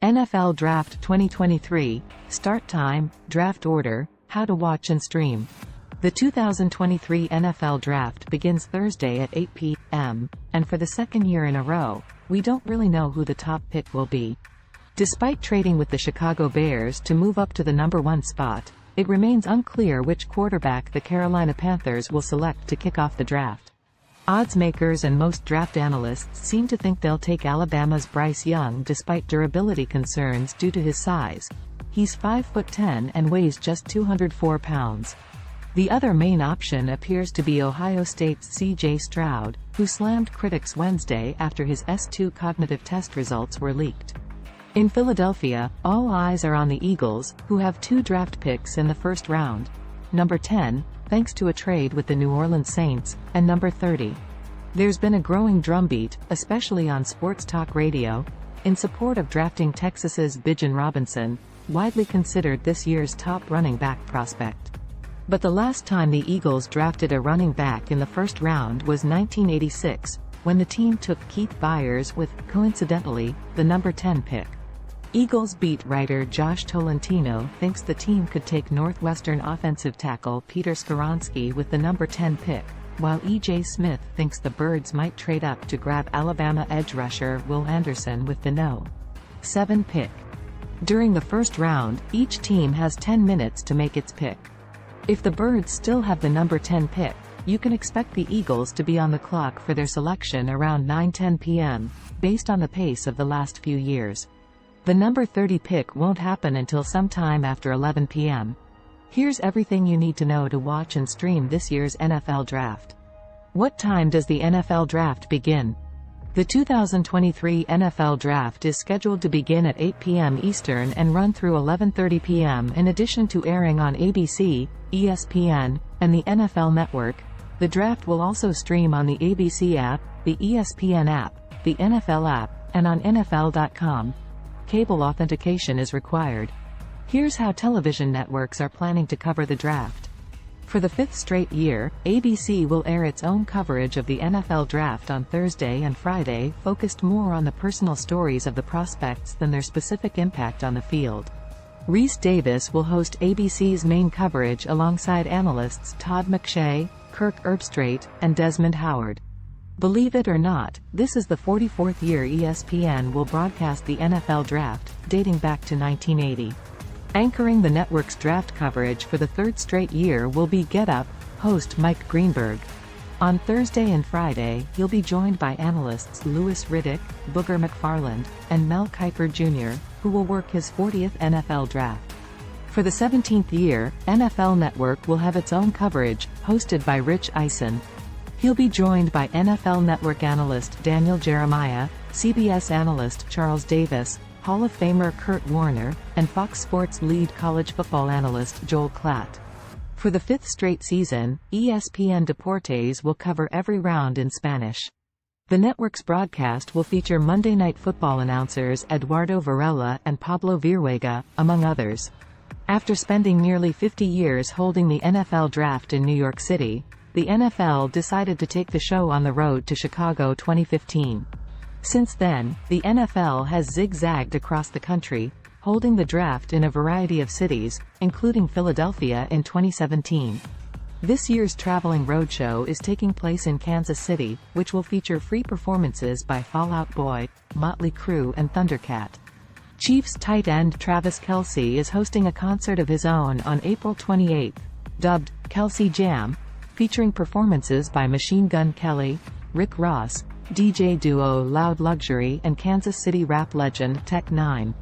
NFL Draft 2023, Start Time, Draft Order, How to Watch and Stream. The 2023 NFL Draft begins Thursday at 8 p.m., and for the second year in a row, we don't really know who the top pick will be. Despite trading with the Chicago Bears to move up to the number 1 spot, it remains unclear which quarterback the Carolina Panthers will select to kick off the draft. Odds makers and most draft analysts seem to think they'll take Alabama's Bryce Young despite durability concerns due to his size. He's 5'10" and weighs just 204 pounds. The other main option appears to be Ohio State's C.J. Stroud, who slammed critics Wednesday after his S2 cognitive test results were leaked. In Philadelphia, all eyes are on the Eagles, who have 2 draft picks in the first round. Number 10, thanks to a trade with the New Orleans Saints, and number 30. There's been a growing drumbeat, especially on sports talk radio, in support of drafting Texas's Bijan Robinson, widely considered this year's top running back prospect. But the last time the Eagles drafted a running back in the first round was 1986, when the team took Keith Byars with, coincidentally, the number 10 pick. Eagles beat writer Josh Tolentino thinks the team could take Northwestern offensive tackle Peter Skoronski with the number 10 pick, while E.J. Smith thinks the Birds might trade up to grab Alabama edge rusher Will Anderson with the No. 7 pick. During the first round, each team has 10 minutes to make its pick. If the Birds still have the number 10 pick, you can expect the Eagles to be on the clock for their selection around 9:10 p.m., based on the pace of the last few years. The number 30 pick won't happen until sometime after 11 p.m. Here's everything you need to know to watch and stream this year's NFL Draft. What time does the NFL Draft begin? The 2023 NFL Draft is scheduled to begin at 8 p.m. Eastern and run through 11:30 p.m. In addition to airing on ABC, ESPN, and the NFL Network. The draft will also stream on the ABC app, the ESPN app, the NFL app, and on NFL.com. Cable authentication is required. Here's how television networks are planning to cover the draft. For the 5th straight year, ABC will air its own coverage of the NFL Draft on Thursday and Friday, focused more on the personal stories of the prospects than their specific impact on the field. Rhys Davis will host ABC's main coverage alongside analysts Todd McShay, Kirk Herbstreit, and Desmond Howard. Believe it or not, this is the 44th year ESPN will broadcast the NFL Draft, dating back to 1980. Anchoring the network's draft coverage for the 3rd straight year will be Get Up host Mike Greenberg. On Thursday and Friday, he'll be joined by analysts Louis Riddick, Booger McFarland, and Mel Kiper Jr., who will work his 40th NFL Draft. For the 17th year, NFL Network will have its own coverage, hosted by Rich Eisen. He'll be joined by NFL Network analyst Daniel Jeremiah, CBS analyst Charles Davis, Hall of Famer Kurt Warner, and Fox Sports lead college football analyst Joel Klatt. For the 5th straight season, ESPN Deportes will cover every round in Spanish. The network's broadcast will feature Monday Night Football announcers Eduardo Varela and Pablo Viruega, among others. After spending nearly 50 years holding the NFL Draft in New York City, the NFL decided to take the show on the road to Chicago 2015. Since then, the NFL has zigzagged across the country, holding the draft in a variety of cities, including Philadelphia in 2017. This year's traveling roadshow is taking place in Kansas City, which will feature free performances by Fall Out Boy, Motley Crue and Thundercat. Chiefs tight end Travis Kelce is hosting a concert of his own on April 28, dubbed Kelce Jam, featuring performances by Machine Gun Kelly, Rick Ross, DJ duo Loud Luxury and Kansas City rap legend Tech N9ne.